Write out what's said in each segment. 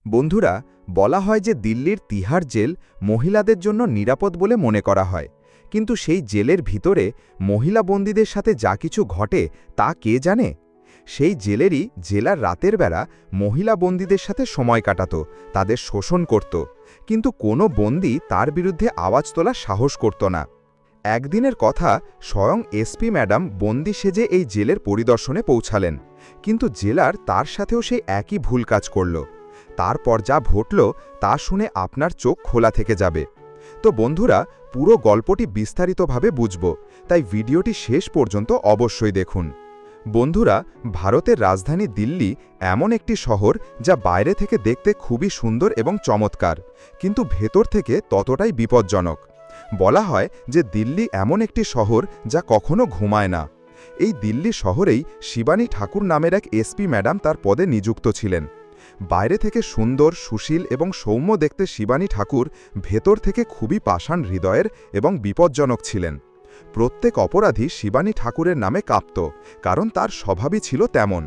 বন্ধুরা, বলা হয় যে দিল্লির তিহার জেল মহিলাদের জন্য নিরাপদ বলে মনে করা হয়, কিন্তু সেই জেলের ভিতরে মহিলা বন্দীদের সাথে যা কিছু ঘটে তা কে জানে। সেই জেলেরই জেলার রাতের বেলা মহিলা বন্দীদের সাথে সময় কাটাত, তাদের শোষণ করত, কিন্তু কোনো বন্দী তার বিরুদ্ধে আওয়াজ তোলার সাহস করত না। একদিনের কথা, স্বয়ং এসপি ম্যাডাম বন্দী সেজে এই জেলের পরিদর্শনে পৌঁছালেন, কিন্তু জেলার তার সাথেও সেই একই ভুল কাজ করল। তারপর যা ঘটল তা শুনে আপনার চোখ খোলা থেকে যাবে। তো বন্ধুরা, পুরো গল্পটি বিস্তারিতভাবে বুঝব, তাই ভিডিওটি শেষ পর্যন্ত অবশ্যই দেখুন। বন্ধুরা, ভারতের রাজধানী দিল্লি এমন একটি শহর যা বাইরে থেকে দেখতে খুবই সুন্দর এবং চমৎকার, কিন্তু ভেতর থেকে ততটাই বিপজ্জনক। বলা হয় যে দিল্লি এমন একটি শহর যা কখনো ঘুমায় না। এই দিল্লি শহরেই শিবানী ঠাকুর নামের এক এসপি ম্যাডাম তার পদে নিযুক্ত ছিলেন। বাইরে থেকে সুন্দর, সুশীল এবং সৌম্য দেখতে শিবানী ঠাকুর ভেতর থেকে খুবই পাষাণ হৃদয়ের এবং বিপজ্জনক ছিলেন। প্রত্যেক অপরাধী শিবানী ঠাকুরের নামে কাঁপত, কারণ তার স্বভাবই ছিল তেমন।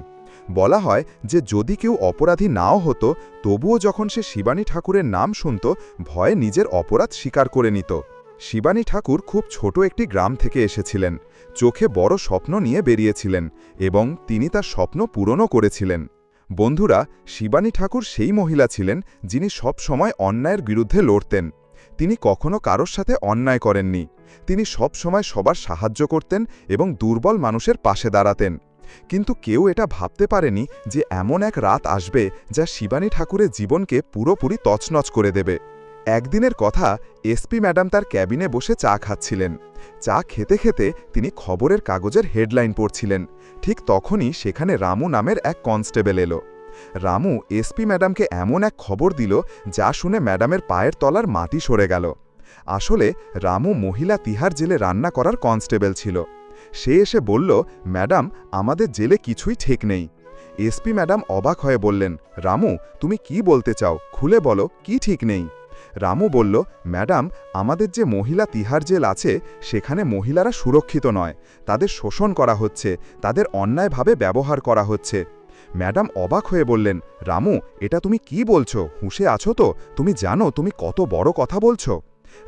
বলা হয় যে যদি কেউ অপরাধী নাও হতো, তবুও যখন সে শিবানী ঠাকুরের নাম শুনত, ভয়ে নিজের অপরাধ স্বীকার করে নিত। শিবানী ঠাকুর খুব ছোট একটি গ্রাম থেকে এসেছিলেন, চোখে বড় স্বপ্ন নিয়ে বেরিয়েছিলেন এবং তিনি তার স্বপ্ন পূরণও করেছিলেন। বন্ধুরা, শিবানী ঠাকুর সেই মহিলা ছিলেন যিনি সব সময় অন্যায়ের বিরুদ্ধে লড়তেন। তিনি কখনো কারোর সাথে অন্যায় করেননি। তিনি সব সময় সবার সাহায্য করতেন এবং দুর্বল মানুষের পাশে দাঁড়াতেন। কিন্তু কেউ এটা ভাবতে পারেনি যে এমন এক রাত আসবে যা শিবানী ঠাকুরের জীবনকে পুরোপুরি তছনছ করে দেবে। একদিনের কথা, এসপি ম্যাডাম তার ক্যাবিনে বসে চা খাচ্ছিলেন। চা খেতে খেতে তিনি খবরের কাগজের হেডলাইন পড়ছিলেন। ঠিক তখনই সেখানে রামু নামের এক কনস্টেবল এলো। রামু এসপি ম্যাডামকে এমন এক খবর দিল যা শুনে ম্যাডামের পায়ের তলার মাটি সরে গেল। আসলে রামু মহিলা তিহার জেলে রান্না করার কনস্টেবল ছিল। সে এসে বলল, ম্যাডাম, আমাদের জেলে কিছুই ঠিক নেই। এসপি ম্যাডাম অবাক হয়ে বললেন, রামু, তুমি কি বলতে চাও? খুলে বলো, কি ঠিক নেই? রামু বলল, ম্যাডাম, আমাদের যে মহিলা তিহার জেল আছে সেখানে মহিলারা সুরক্ষিত নয়, তাদের শোষণ করা হচ্ছে, তাদের অন্যায়ভাবে ব্যবহার করা হচ্ছে। ম্যাডাম অবাক হয়ে বললেন, রামু, এটা তুমি কি বলছো? হুঁশে আছো তো? তুমি জানো তুমি কত বড় কথা বলছো?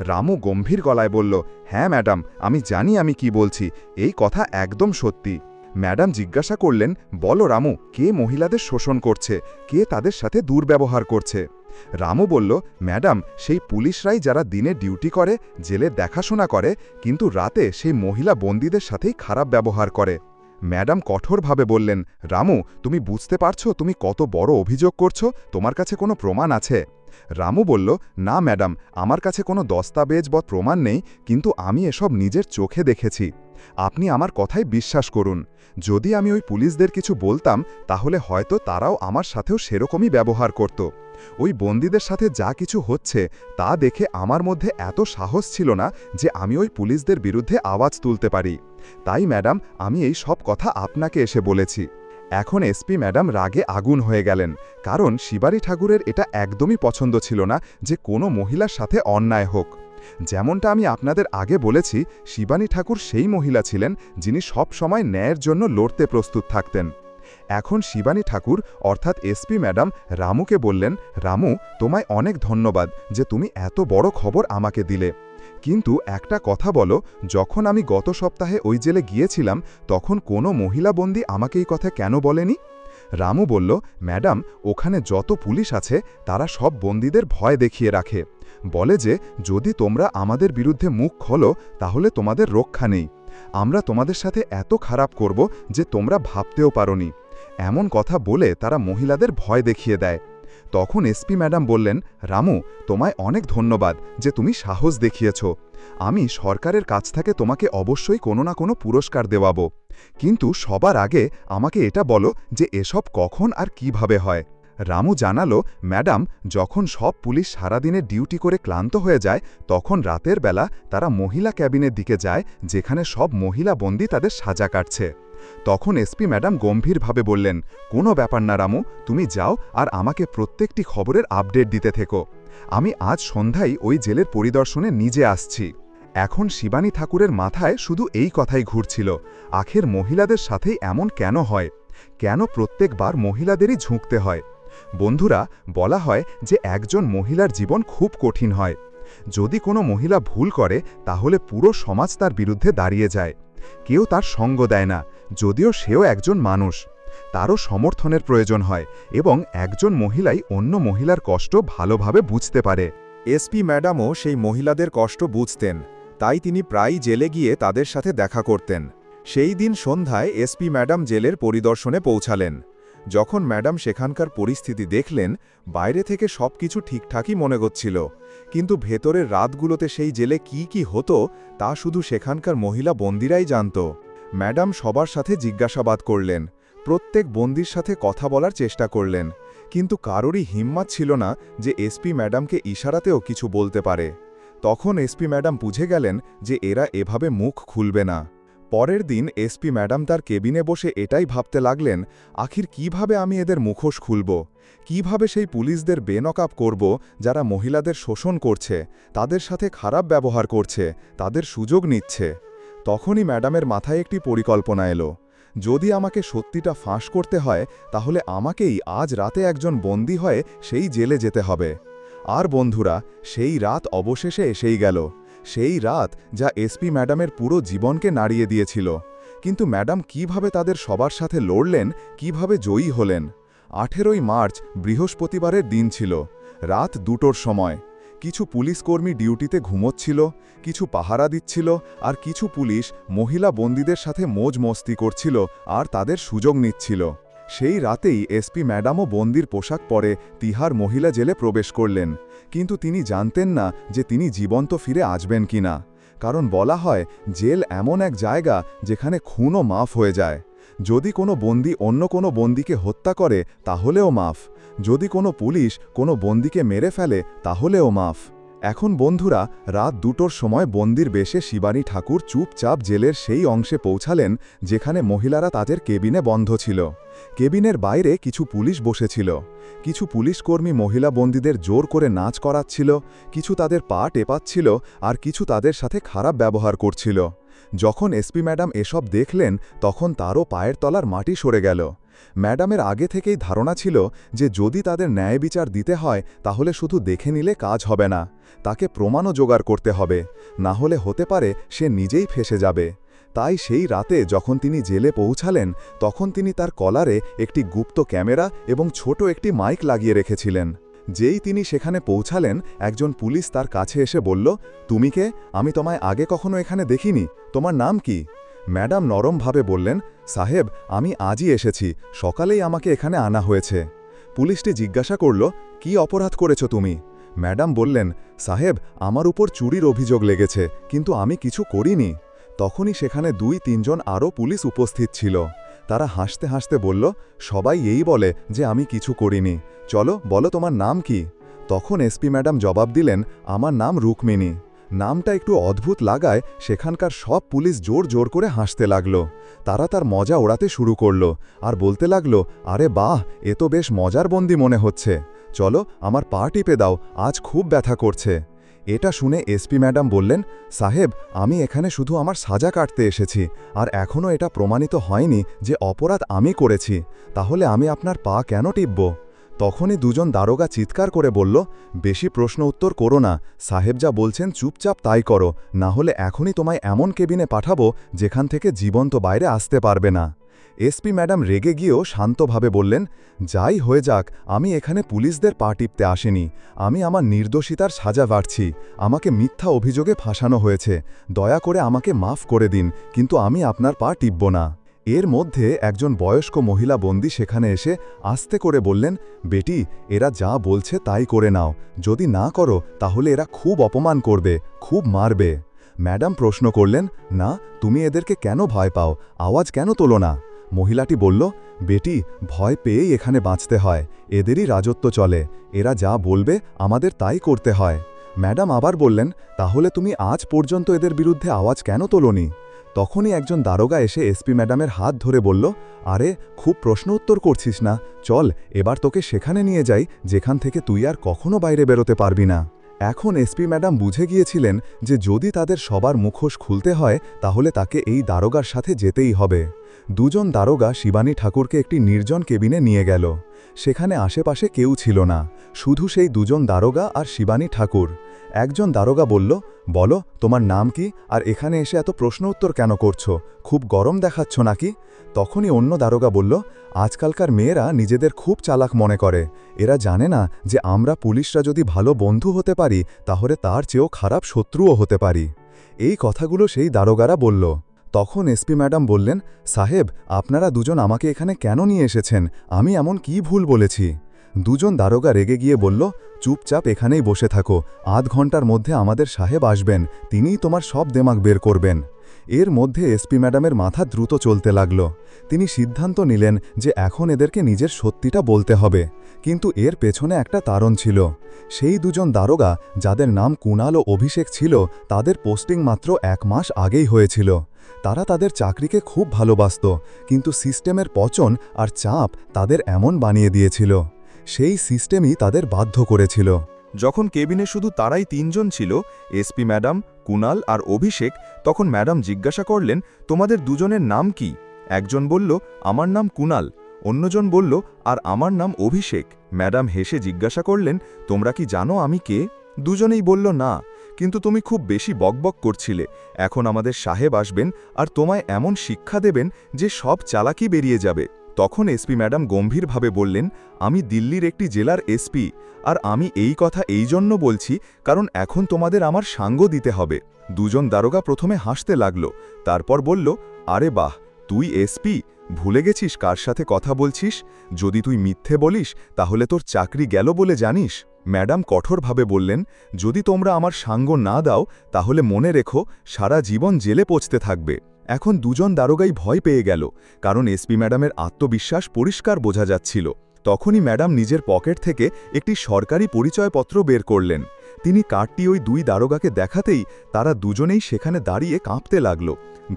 রামু গম্ভীর গলায় বলল, হ্যাঁ ম্যাডাম, আমি জানি আমি কি বলছি, এই কথা একদম সত্যি। ম্যাডাম জিজ্ঞাসা করলেন, বলো রামু, কে মহিলাদের শোষণ করছে, কে তাদের সাথে দুর্ব্যবহার করছে? রামু বলল, ম্যাডাম, সেই পুলিশরাই যারা দিনে ডিউটি করে, জেলে দেখাশোনা করে, কিন্তু রাতে সেই মহিলা বন্দীদের সাথেই খারাপ ব্যবহার করে। ম্যাডাম কঠোরভাবে বললেন, রামু, তুমি বুঝতে পারছো তুমি কত বড় অভিযোগ করছো? তোমার কাছে কোনো প্রমাণ আছে? রামু বলল, না ম্যাডাম, আমার কাছে কোনো দস্তাবেজ বা প্রমাণ নেই, কিন্তু আমি এসব নিজের চোখে দেখেছি। আপনি আমার কথায় বিশ্বাস করুন। যদি আমি ওই পুলিশদের কিছু বলতাম, তাহলে হয়তো তারাও আমার সাথেও সেরকমই ব্যবহার করত। ওই বন্দীদের সাথে যা কিছু হচ্ছে তা দেখে আমার মধ্যে এত সাহস ছিল না যে আমি ওই পুলিশদের বিরুদ্ধে আওয়াজ তুলতে পারি। তাই ম্যাডাম, আমি এই সব কথা আপনাকে এসে বলেছি। এখন এসপি ম্যাডাম রাগে আগুন হয়ে গেলেন, কারণ শিবানী ঠাকুরের এটা একদমই পছন্দ ছিল না যে কোনো মহিলার সাথে অন্যায় হোক। যেমনটা আমি আপনাদের আগে বলেছি, শিবানী ঠাকুর সেই মহিলা ছিলেন যিনি সব সময় ন্যায়ের জন্য লড়তে প্রস্তুত থাকতেন। এখন শিবানী ঠাকুর অর্থাৎ এসপি ম্যাডাম রামুকে বললেন, রামু, তোমায় অনেক ধন্যবাদ যে তুমি এত বড় খবর আমাকে দিলে। কিন্তু একটা কথা বলো, যখন আমি গত সপ্তাহে ওই জেলে গিয়েছিলাম তখন কোনো মহিলা বন্দী আমাকে এই কথা কেন বলেনি? রামু বলল, ম্যাডাম, ওখানে যত পুলিশ আছে তারা সব বন্দীদের ভয় দেখিয়ে রাখে। বলে যে যদি তোমরা আমাদের বিরুদ্ধে মুখ খোলো তাহলে তোমাদের রক্ষা নেই। আমরা তোমাদের সাথে এত খারাপ করব যে তোমরা ভাবতেও পারোনি। এমন কথা বলে তারা মহিলাদের ভয় দেখিয়ে দেয়। তখন এসপি ম্যাডাম বললেন, রামু, তোমায় অনেক ধন্যবাদ যে তুমি সাহস দেখিয়েছ। আমি সরকারের কাছ থেকে তোমাকে অবশ্যই কোনো না কোনো পুরস্কার দেওয়াবো, কিন্তু সবার আগে আমাকে এটা বলো যে এসব কখন আর কিভাবে হয়। রামু জানালো, ম্যাডাম, যখন সব পুলিশ সারাদিনে ডিউটি করে ক্লান্ত হয়ে যায় তখন রাতের বেলা তারা মহিলা ক্যাবিনের দিকে যায় যেখানে সব মহিলা বন্দী তাদের সাজা কাটছে। তখন এসপি ম্যাডাম গম্ভীরভাবে বললেন, কোনো ব্যাপার না রামু, তুমি যাও আর আমাকে প্রত্যেকটি খবরের আপডেট দিতে থেকো। আমি আজ সন্ধ্যায় ওই জেলের পরিদর্শনে নিজে আসছি। এখন শিবানী ঠাকুরের মাথায় শুধু এই কথাই ঘুরছিল, আখের মহিলাদের সাথেই এমন কেন হয়? কেন প্রত্যেকবার মহিলাদেরই ঝুঁকতে হয়? বন্ধুরা, বলা হয় যে একজন মহিলার জীবন খুব কঠিন হয়। যদি কোনো মহিলা ভুল করে তাহলে পুরো সমাজ তার বিরুদ্ধে দাঁড়িয়ে যায়। কেউ তার সঙ্গ দেয় না, যদিও সেও একজন মানুষ। তারও সমর্থনের প্রয়োজন হয় এবং একজন মহিলাই অন্য মহিলার কষ্ট ভালোভাবে বুঝতে পারে। এসপি ম্যাডামও সেই মহিলাদের কষ্ট বুঝতেন, তাই তিনি প্রায়ই জেলে গিয়ে তাদের সাথে দেখা করতেন। সেই দিন সন্ধ্যায় এসপি ম্যাডাম জেলের পরিদর্শনে পৌঁছালেন। যখন ম্যাডাম সেখানকার পরিস্থিতি দেখলেন, বাইরে থেকে সবকিছু ঠিকঠাকই মনে হচ্ছিল, কিন্তু ভেতরের রাতগুলোতে সেই জেলে কি হতো তা শুধু সেখানকার মহিলা বন্দিরাই জানত। ম্যাডাম সবার সাথে জিজ্ঞাসাবাদ করলেন, প্রত্যেক বন্দির সাথে কথা বলার চেষ্টা করলেন, কিন্তু কারোরই হিম্মত ছিল না যে এসপি ম্যাডামকে ইশারাতেও কিছু বলতে পারে। তখন এসপি ম্যাডাম বুঝে গেলেন যে এরা এভাবে মুখ খুলবে না। পরের দিন এসপি ম্যাডাম তার কেবিনে বসে এটাই ভাবতে লাগলেন, আখির কিভাবে আমি এদের মুখোশ খুলব, কিভাবে সেই পুলিশদের বেনকাব করব যারা মহিলাদের শোষণ করছে, তাদের সাথে খারাপ ব্যবহার করছে, তাদের সুযোগ নিচ্ছে। তখনই ম্যাডামের মাথায় একটি পরিকল্পনা এলো। যদি আমাকে সত্যিটা ফাঁস করতে হয় তাহলে আমাকেই আজ রাতে একজন বন্দী হয়ে সেই জেলে যেতে হবে। আর বন্ধুরা, সেই রাত অবশেষে এসেই গেল, সেই রাত যা এসপি ম্যাডামের পুরো জীবনকে নাড়িয়ে দিয়েছিল। কিন্তু ম্যাডাম কিভাবে তাদের সবার সাথে লড়লেন, কিভাবে জয়ী হলেন? 18ই মার্চ বৃহস্পতিবারের দিন ছিল, রাত 2টোর সময়। কিছু পুলিশকর্মী ডিউটিতে ঘুমোচ্ছিল, কিছু পাহারা দিচ্ছিল, আর কিছু পুলিশ মহিলা বন্দীদের সাথে মোজ মস্তি করছিল আর তাদের সুযোগ নিচ্ছিল। সেই রাতেই এসপি ম্যাডামও বন্দির পোশাক পরে তিহার মহিলা জেলে প্রবেশ করলেন, কিন্তু তিনি জানতেন না যে তিনি জীবন্ত ফিরে আসবেন কিনা। কারণ বলা হয় জেল এমন এক জায়গা যেখানে খুনও মাফ হয়ে যায়। যদি কোনো বন্দী অন্য কোনো বন্দীকে হত্যা করে তাহলেও মাফ, যদি কোনো পুলিশ কোনো বন্দীকে মেরে ফেলে তাহলেও মাফ। এখন বন্ধুরা, রাত 2টোর সময় বন্দির বেশে শিবানী ঠাকুর চুপচাপ জেলের সেই অংশে পৌঁছালেন যেখানে মহিলারা তাদের কেবিনে বন্ধ ছিল। কেবিনের বাইরে কিছু পুলিশ বসেছিল, কিছু পুলিশকর্মী মহিলা বন্দীদের জোর করে নাচ করাচ্ছিল, কিছু তাদের পা টেপাচ্ছিল, আর কিছু তাদের সাথে খারাপ ব্যবহার করছিল। যখন এসপি ম্যাডাম এসব দেখলেন তখন তারও পায়ের তলার মাটি সরে গেল। ম্যাডামের আগে থেকেই ধারণা ছিল যে যদি তাদের ন্যায় বিচার দিতে হয় তাহলে শুধু দেখে নিলে কাজ হবে না, তাকে প্রমাণও জোগাড় করতে হবে, না হলে হতে পারে সে নিজেই ফেঁসে যাবে। তাই সেই রাতে যখন তিনি জেলে পৌঁছালেন তখন তিনি তার কলারে একটি গুপ্ত ক্যামেরা এবং ছোট একটি মাইক লাগিয়ে রেখেছিলেন। যেই তিনি সেখানে পৌঁছালেন একজন পুলিশ তার কাছে এসে বলল, তুমি কে? আমি তোমায় আগে কখনো এখানে দেখিনি, তোমার নাম কি? ম্যাডাম নরমভাবে বললেন, সাহেব, আমি আজই এসেছি, সকালেই আমাকে এখানে আনা হয়েছে। পুলিশটি জিজ্ঞাসা করল, কি অপরাধ করেছ তুমি? ম্যাডাম বললেন, সাহেব, আমার উপর চুরির অভিযোগ লেগেছে, কিন্তু আমি কিছু করিনি। তখনই সেখানে 2-3 জন আরও পুলিশ উপস্থিত ছিল। তারা হাসতে হাসতে বলল, সবাই এই বলে যে আমি কিছু করিনি, চলো বলো তোমার নাম কি? তখন এসপি ম্যাডাম জবাব দিলেন, আমার নাম রুক্মিণী। নামটা একটু অদ্ভুত লাগায় সেখানকার সব পুলিশ জোর জোর করে হাসতে লাগল। তারা তার মজা ওড়াতে শুরু করল আর বলতে লাগল, আরে বাহ, এ তো বেশ মজার বন্দি মনে হচ্ছে, চলো আমার পা টিপে দাও, আজ খুব ব্যথা করছে। এটা শুনে এসপি ম্যাডাম বললেন, সাহেব, আমি এখানে শুধু আমার সাজা কাটতে এসেছি, আর এখনও এটা প্রমাণিত হয়নি যে অপরাধ আমি করেছি, তাহলে আমি আপনার পা কেন টিপব? তখনই 2 জন দারোগা চিৎকার করে বলল, বেশি প্রশ্ন উত্তর করো না, সাহেব যা বলছেন চুপচাপ তাই করো, না হলে এখনই তোমায় এমন কেবিনে পাঠাবো যেখান থেকে জীবন্ত বাইরে আসতে পারবে না। এসপি ম্যাডাম রেগে গিয়েও শান্তভাবে বললেন, যাই হয়ে যাক, আমি এখানে পুলিশদের পা টিপতে আসিনি, আমি আমার নির্দোষিতার সাজা বাড়ছি, আমাকে মিথ্যা অভিযোগে ফাঁসানো হয়েছে, দয়া করে আমাকে মাফ করে দিন, কিন্তু আমি আপনার পা টিপব না। এর মধ্যে একজন বয়স্ক মহিলা বন্দী সেখানে এসে আস্তে করে বললেন, বেটি, এরা যা বলছে তাই করে নাও, যদি না করো তাহলে এরা খুব অপমান করবে, খুব মারবে। ম্যাডাম প্রশ্ন করলেন, না, তুমি এদেরকে কেন ভয় পাও, আওয়াজ কেন তোলো না? মহিলাটি বলল, বেটি, ভয় পেয়েই এখানে বাঁচতে হয়, এদেরই রাজত্ব চলে, এরা যা বলবে আমাদের তাই করতে হয়। ম্যাডাম আবার বললেন, তাহলে তুমি আজ পর্যন্ত এদের বিরুদ্ধে আওয়াজ কেন তোলোনি? তখনই একজন দারোগা এসে এসপি ম্যাডামের হাত ধরে বলল, আরে খুব প্রশ্ন উত্তর করছিস না, চল এবার তোকে সেখানে নিয়ে যাই যেখান থেকে তুই আর কখনো বাইরে বেরোতে পারবি না। এখন এসপি ম্যাডাম বুঝে গিয়েছিলেন যে যদি তাদের সবার মুখোশ খুলতে হয় তাহলে তাকে এই দারোগার সাথে যেতেই হবে। দুজন দারোগা শিবানী ঠাকুরকে একটি নির্জন কেবিনে নিয়ে গেল। সেখানে আশেপাশে কেউ ছিল না, শুধু সেই দুজন দারোগা আর শিবানী ঠাকুর। একজন দারোগা বলল, বলো তোমার নাম কি, আর এখানে এসে এত প্রশ্ন উত্তর কেন করছো? খুব গরম দেখাচ্ছ নাকি? তখনই অন্য দারোগা বলল, আজকালকার মেয়েরা নিজেদের খুব চালাক মনে করে। এরা জানে না যে আমরা পুলিশরা যদি ভালো বন্ধু হতে পারি তাহলে তার চেয়েও খারাপ শত্রুও হতে পারি। এই কথাগুলো সেই দারোগারা বলল। তখন এসপি ম্যাডাম বললেন, সাহেব আপনারা দুজন আমাকে এখানে কেন নিয়ে এসেছেন? আমি এমন কি ভুল বলেছি? দুজন দারোগা রেগে গিয়ে বলল, চুপচাপ এখানেই বসে থাকো, আধ ঘন্টার মধ্যে আমাদের সাহেব আসবেন, তিনিই তোমার সব দেমাগ বের করবেন। এর মধ্যে এসপি ম্যাডামের মাথা দ্রুত চলতে লাগল। তিনি সিদ্ধান্ত নিলেন যে এখন এদেরকে নিজের সত্যিটা বলতে হবে, কিন্তু এর পেছনে একটা কারণ ছিল। সেই দুজন দারোগা যাদের নাম কুণাল ও অভিষেক ছিল, তাদের পোস্টিং মাত্র 1 মাস আগেই হয়েছিল। তারা তাদের চাকরিকে খুব ভালোবাসত, কিন্তু সিস্টেমের পচন আর চাপ তাদের এমন বানিয়ে দিয়েছিল। সেই সিস্টেমই তাদের বাধ্য করেছিল। যখন কেবিনে শুধু তারাই 3 জন ছিল, এসপি ম্যাডাম, কুণাল আর অভিষেক, তখন ম্যাডাম জিজ্ঞাসা করলেন, তোমাদের দুজনের নাম কি? একজন বলল, আমার নাম কুণাল। অন্যজন বলল, আর আমার নাম অভিষেক। ম্যাডাম হেসে জিজ্ঞাসা করলেন, তোমরা কি জানো আমি কে? দুজনেই বলল, না, কিন্তু তুমি খুব বেশি বকবক করছিলে। এখন আমাদের সাহেব আসবেন আর তোমায় এমন শিক্ষা দেবেন যে সব চালাকি বেরিয়ে যাবে। তখন এসপি ম্যাডাম গম্ভীরভাবে বললেন, আমি দিল্লির একটি জেলার এসপি, আর আমি এই কথা এই জন্য বলছি কারণ এখন তোমাদের আমার সাঙ্গ দিতে হবে। দুজন দারোগা প্রথমে হাসতে লাগল, তারপর বলল, আরে বাহ, তুই এসপি? ভুলে গেছিস কার সাথে কথা বলছিস? যদি তুই মিথ্যে বলিস তাহলে তোর চাকরি গেল বলে জানিস? ম্যাডাম কঠোরভাবে বললেন, যদি তোমরা আমার সাঙ্গ না দাও তাহলে মনে রেখো সারা জীবন জেলে পচতে থাকবে। এখন দুজন দারোগাই ভয় পেয়ে গেল, কারণ এসপি ম্যাডামের আত্মবিশ্বাস পরিষ্কার বোঝা যাচ্ছিল। তখনই ম্যাডাম নিজের পকেট থেকে একটি সরকারি পরিচয়পত্র বের করলেন। তিনি কার্ডটি ওই 2 দারোগাকে দেখাতেই তারা দুজনেই সেখানে দাঁড়িয়ে কাঁপতে লাগল।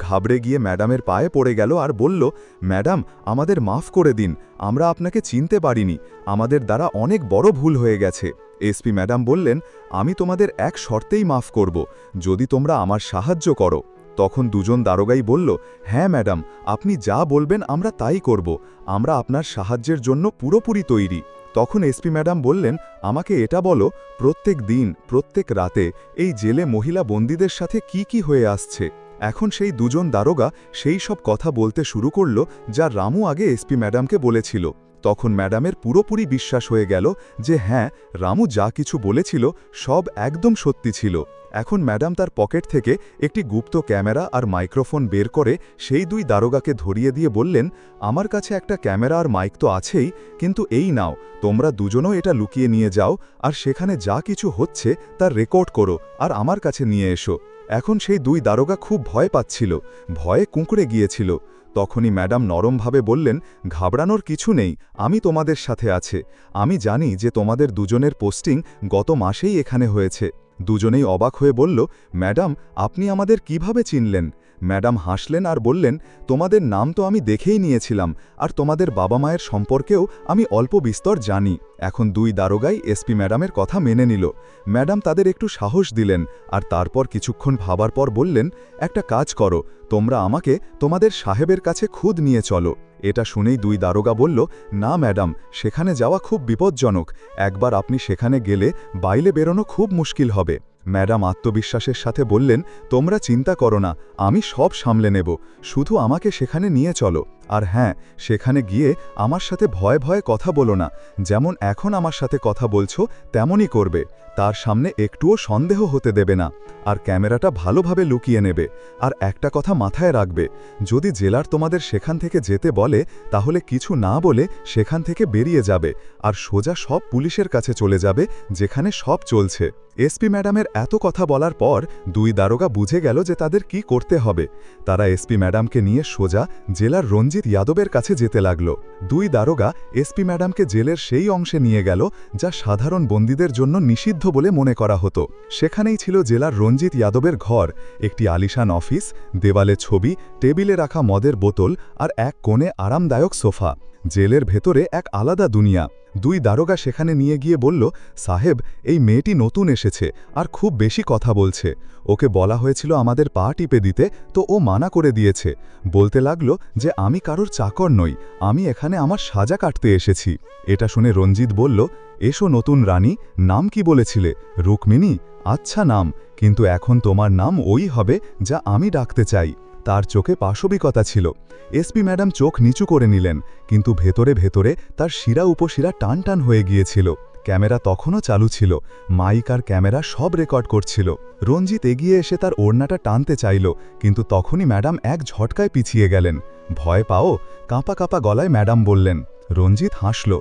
ঘাবড়ে গিয়ে ম্যাডামের পায়ে পড়ে গেল আর বলল, ম্যাডাম আমাদের মাফ করে দিন, আমরা আপনাকে চিনতে পারিনি, আমাদের দ্বারা অনেক বড় ভুল হয়ে গেছে। এসপি ম্যাডাম বললেন, আমি তোমাদের এক শর্তেই মাফ করব, যদি তোমরা আমার সাহায্য করো। তখন দুজন দারোগাই বলল, হ্যাঁ ম্যাডাম, আপনি যা বলবেন আমরা তাই করব, আমরা আপনার সাহায্যের জন্য পুরোপুরি তৈরি। তখন এসপি ম্যাডাম বললেন, আমাকে এটা বলো, প্রত্যেক দিন প্রত্যেক রাতে এই জেলে মহিলা বন্দীদের সাথে কি কি হয়ে আসছে? এখন সেই দুজন দারোগা সেই সব কথা বলতে শুরু করল যা রামু আগে এসপি ম্যাডামকে বলেছিল। তখন ম্যাডামের পুরোপুরি বিশ্বাস হয়ে গেল যে হ্যাঁ, রামু যা কিছু বলেছিল সব একদম সত্যি ছিল। এখন ম্যাডাম তার পকেট থেকে একটি গুপ্ত ক্যামেরা আর মাইক্রোফোন বের করে সেই 2 দারোগাকে ধরিয়ে দিয়ে বললেন, আমার কাছে একটা ক্যামেরা আর মাইক তো আছেই, কিন্তু এই নাও, তোমরা দুজনও এটা লুকিয়ে নিয়ে যাও আর সেখানে যা কিছু হচ্ছে তার রেকর্ড করো আর আমার কাছে নিয়ে এসো। এখন সেই 2 দারোগা খুব ভয় পাচ্ছিল, ভয়ে কুঁকড়ে গিয়েছিল। তখনই ম্যাডাম নরমভাবে বললেন, ঘাবড়ানোর কিছু নেই, আমি তোমাদের সাথে আছে। আমি জানি যে তোমাদের দুজনের পোস্টিং গত মাসেই এখানে হয়েছে। দুজনেই অবাক হয়ে বলল, ম্যাডাম আপনি আমাদের কিভাবে চিনলেন? ম্যাডাম হাসলেন আর বললেন, তোমাদের নাম তো আমি দেখেই নিয়েছিলাম, আর তোমাদের বাবা মায়ের সম্পর্কেও আমি অল্প বিস্তর জানি। এখন 2 দারোগাই এসপি ম্যাডামের কথা মেনে নিল। ম্যাডাম তাদের একটু সাহস দিলেন আর তারপর কিছুক্ষণ ভাবার পর বললেন, একটা কাজ করো, তোমরা আমাকে তোমাদের সাহেবের কাছে খুদ নিয়ে চলো। এটা শুনেই 2 দারোগা বলল, না ম্যাডাম, সেখানে যাওয়া খুব বিপজ্জনক, একবার আপনি সেখানে গেলে বাইরে বেরোনো খুব মুশকিল হবে। ম্যাডাম আত্মবিশ্বাসের সাথে বললেন, তোমরা চিন্তা করো না, আমি সব সামলে নেব, শুধু আমাকে সেখানে নিয়ে চলো। আর হ্যাঁ, সেখানে গিয়ে আমার সাথে ভয়ে ভয়ে কথা বলো না, যেমন এখন আমার সাথে কথা বলছো তেমনই করবে। তার সামনে একটুও সন্দেহ হতে দেবে না, আর ক্যামেরাটা ভালোভাবে লুকিয়ে নেবে। আর একটা কথা মাথায় রাখবে, যদি জেলার তোমাদের সেখান থেকে যেতে বলে তাহলে কিছু না বলে সেখান থেকে বেরিয়ে যাবে আর সোজা সব পুলিশের কাছে চলে যাবে যেখানে সব চলছে। এসপি ম্যাডামের এত কথা বলার পর 2 দারোগা বুঝে গেল যে তাদের কি করতে হবে। তারা এসপি ম্যাডামকে নিয়ে সোজা জেলার রঞ্জিত যাদবের কাছে যেতে লাগল। 2 দারোগা এসপি ম্যাডামকে জেলের সেই অংশে নিয়ে গেল যা সাধারণ বন্দীদের জন্য নিষিদ্ধ বলে মনে করা হতো। সেখানেই ছিল জেলার রঞ্জিত যাদবের ঘর, একটি আলিশান অফিস, দেওয়ালে ছবি, টেবিলে রাখা মদের বোতল আর এক কোণে আরামদায়ক সোফা। জেলের ভেতরে এক আলাদা দুনিয়া। দুই দারোগা সেখানে নিয়ে গিয়ে বলল, সাহেব, এই মেয়েটি নতুন এসেছে আর খুব বেশি কথা বলছে। ওকে বলা হয়েছিল আমাদের পা টিপে দিতে, তো ও মানা করে দিয়েছে। বলতে লাগলো যে আমি কারোর চাকর নই, আমি এখানে আমার সাজা কাটতে এসেছি। এটা শুনে রঞ্জিত বলল, এসো নতুন রানী, নাম কি বলেছিলে? রুক্মিণী? আচ্ছা নাম, কিন্তু এখন তোমার নাম ওই হবে যা আমি ডাকতে চাই। তার চোখে পাশবিকতা ছিল। এসপি ম্যাডাম চোখ নিচু করে নিলেন, কিন্তু ভেতরে ভেতরে তার শিরা উপশিরা টান টান হয়ে গিয়েছিল। ক্যামেরা তখনও চালু ছিল, মাইক আর ক্যামেরা সব রেকর্ড করছিল। রঞ্জিত এগিয়ে এসে তার ওড়নাটা টানতে চাইল, কিন্তু তখনই ম্যাডাম এক ঝটকায় পিছিয়ে গেলেন। ভয় পাও? কাঁপা কাঁপা গলায় ম্যাডাম বললেন। রঞ্জিত হাসল।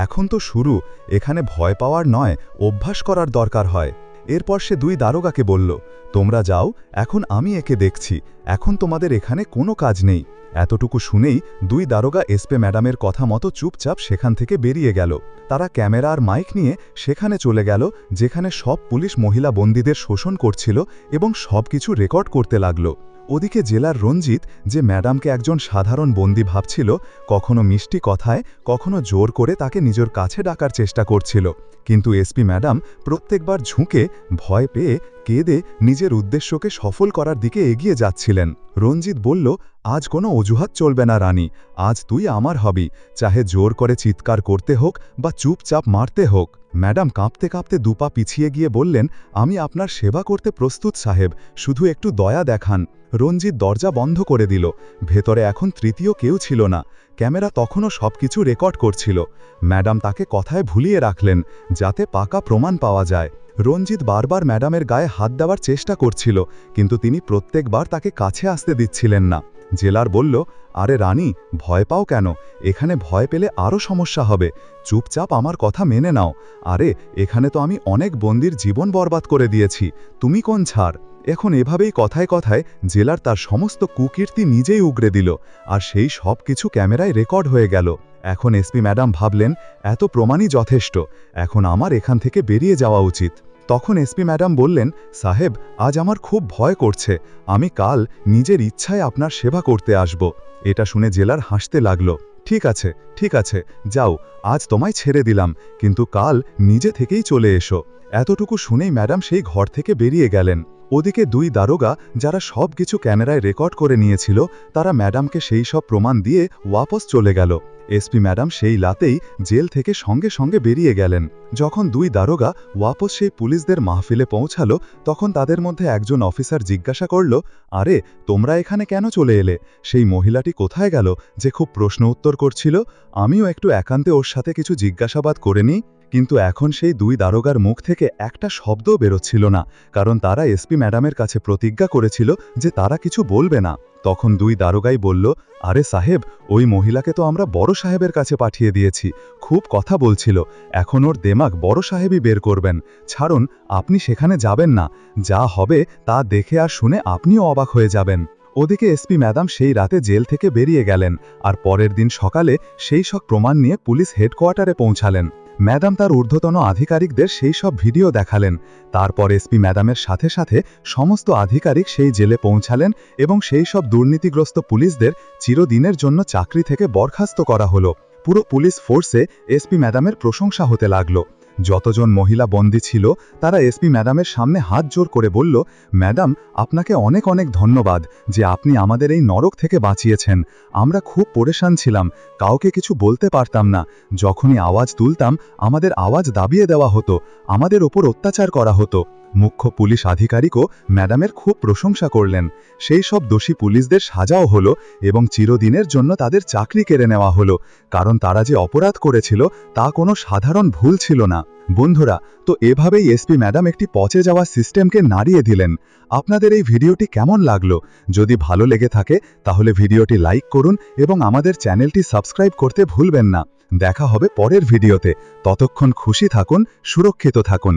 এখন তো শুরু, এখানে ভয় পাওয়ার নয়, অভ্যাস করার দরকার হয়। এরপর সে দুই দারোগাকে বলল, তোমরা যাও, এখন আমি একে দেখছি, এখন তোমাদের এখানে কোনো কাজ নেই। এতটুকু শুনেই দুই দারোগা এসপি ম্যাডামের কথা মতো চুপচাপ সেখান থেকে বেরিয়ে গেল। তারা ক্যামেরা আর মাইক নিয়ে সেখানে চলে গেল যেখানে সব পুলিশ মহিলা বন্দীদের শোষণ করছিল এবং সব কিছু রেকর্ড করতে লাগল। ওদিকে জেলার রঞ্জিত, যে ম্যাডামকে একজন সাধারণ বন্দী ভাবছিল, কখনো মিষ্টি কথায় কখনো জোর করে তাকে নিজের কাছে ডাকার চেষ্টা করছিল, কিন্তু এসপি ম্যাডাম প্রত্যেকবার ঝুঁকে, ভয় পেয়ে, কেঁদে নিজের উদ্দেশ্যকে সফল করার দিকে এগিয়ে যাচ্ছিলেন। রঞ্জিত বলল, আজ কোনো অজুহাত চলবে না রানী, আজ তুই আমার হবি, চাহে জোর করে চিৎকার করতে হোক বা চুপচাপ মারতে হোক। ম্যাডাম কাঁপতে কাঁপতে দুপা পিছিয়ে গিয়ে বললেন, আমি আপনার সেবা করতে প্রস্তুত সাহেব, শুধু একটু দয়া দেখান। রঞ্জিত দরজা বন্ধ করে দিল। ভেতরে এখন তৃতীয় কেউ ছিল না। ক্যামেরা তখনও সবকিছু রেকর্ড করছিল। ম্যাডাম তাকে কথায় ভুলিয়ে রাখলেন, যাতে পাকা প্রমাণ পাওয়া যায়। রঞ্জিত বারবার ম্যাডামের গায়ে হাত দেওয়ার চেষ্টা করছিল, কিন্তু তিনি প্রত্যেকবার তাকে কাছে আসতে দিচ্ছিলেন না। জেলার বলল, আরে রানী, ভয় পাও কেন? এখানে ভয় পেলে আরও সমস্যা হবে, চুপচাপ আমার কথা মেনে নাও। আরে এখানে তো আমি অনেক বন্দির জীবন বরবাদ করে দিয়েছি, তুমি কোন ছাড়? এখন এভাবেই কথায় কথায় জেলার তার সমস্ত কুকীর্তি নিজেই উগরে দিল, আর সেই সব কিছু ক্যামেরায় রেকর্ড হয়ে গেল। এখন এসপি ম্যাডাম ভাবলেন, এত প্রমাণই যথেষ্ট, এখন আমার এখান থেকে বেরিয়ে যাওয়া উচিত। তখন এসপি ম্যাডাম বললেন, সাহেব, আজ আমার খুব ভয় করছে, আমি কাল নিজের ইচ্ছায় আপনার সেবা করতে আসব। এটা শুনে জেলার হাসতে লাগল। ঠিক আছে, ঠিক আছে, যাও, আজ তোমায় ছেড়ে দিলাম, কিন্তু কাল নিজে থেকেই চলে এসো। এতটুকু শুনেই ম্যাডাম সেই ঘর থেকে বেরিয়ে গেলেন। ওদিকে দুই দারোগা, যারা সব কিছু ক্যামেরায় রেকর্ড করে নিয়েছিল, তারা ম্যাডামকে সেই সব প্রমাণ দিয়ে ওয়াপস চলে গেল। এসপি ম্যাডাম সেই রাতেই জেল থেকে সঙ্গে সঙ্গে বেরিয়ে গেলেন। যখন দুই দারোগা ওয়াপস সেই পুলিশদের মাহফিলে পৌঁছালো, তখন তাদের মধ্যে একজন অফিসার জিজ্ঞাসা করল, আরে তোমরা এখানে কেন চলে এলে? সেই মহিলাটি কোথায় গেল যে খুব প্রশ্ন উত্তর করছিল? আমিও একটু একান্তে ওর সাথে কিছু জিজ্ঞাসাবাদ করে নিই। কিন্তু এখন সেই দুই দারোগার মুখ থেকে একটা শব্দও বেরোচ্ছিল না, কারণ তারা এসপি ম্যাডামের কাছে প্রতিজ্ঞা করেছিল যে তারা কিছু বলবে না। তখন দুই দারোগাই বলল, আরে সাহেব, ওই মহিলাকে তো আমরা বড় সাহেবের কাছে পাঠিয়ে দিয়েছি, খুব কথা বলছিল, এখন ওর দেমাগ বড় সাহেবই বের করবেন। ছাড়ুন, আপনি সেখানে যাবেন না, যা হবে তা দেখে আর শুনে আপনিও অবাক হয়ে যাবেন। ওদিকে এসপি ম্যাডাম সেই রাতে জেল থেকে বেরিয়ে গেলেন, আর পরের দিন সকালে সেই সব প্রমাণ নিয়ে পুলিশ হেডকোয়ার্টারে পৌঁছালেন। ম্যাডাম তার ঊর্ধ্বতন আধিকারিকদের সেই সব ভিডিও দেখালেন। তারপর এসপি ম্যাডামের সাথে সাথে সমস্ত আধিকারিক সেই জেলে পৌঁছালেন এবং সেই সব দুর্নীতিগ্রস্ত পুলিশদের চিরদিনের জন্য চাকরি থেকে বরখাস্ত করা হলো। পুরো পুলিশ ফোর্সে এসপি ম্যাডামের প্রশংসা হতে লাগলো। যতজন মহিলা বন্দী ছিল তারা এসপি ম্যাডামের সামনে হাত জোর করে বলল, ম্যাডাম, আপনাকে অনেক অনেক ধন্যবাদ যে আপনি আমাদের এই নরক থেকে বাঁচিয়েছেন। আমরা খুব পরেশান ছিলাম, কাউকে কিছু বলতে পারতাম না, যখনই আওয়াজ তুলতাম আমাদের আওয়াজ দাবিয়ে দেওয়া হতো, আমাদের ওপর অত্যাচার করা হতো। মুখ্য পুলিশ আধিকারিকও ম্যাডামের খুব প্রশংসা করলেন। সেই সব দোষী পুলিশদের সাজাও হলো এবং চিরদিনের জন্য তাদের চাকরি কেড়ে নেওয়া হলো, কারণ তারা যে অপরাধ করেছিল তা কোনো সাধারণ ভুল ছিল না। বন্ধুরা, তো এভাবেই এসপি ম্যাডাম একটি পচে যাওয়া সিস্টেমকে নাড়িয়ে দিলেন। আপনাদের এই ভিডিওটি কেমন লাগলো? যদি ভালো লেগে থাকে তাহলে ভিডিওটি লাইক করুন এবং আমাদের চ্যানেলটি সাবস্ক্রাইব করতে ভুলবেন না। দেখা হবে পরের ভিডিওতে। ততক্ষণ খুশি থাকুন, সুরক্ষিত থাকুন।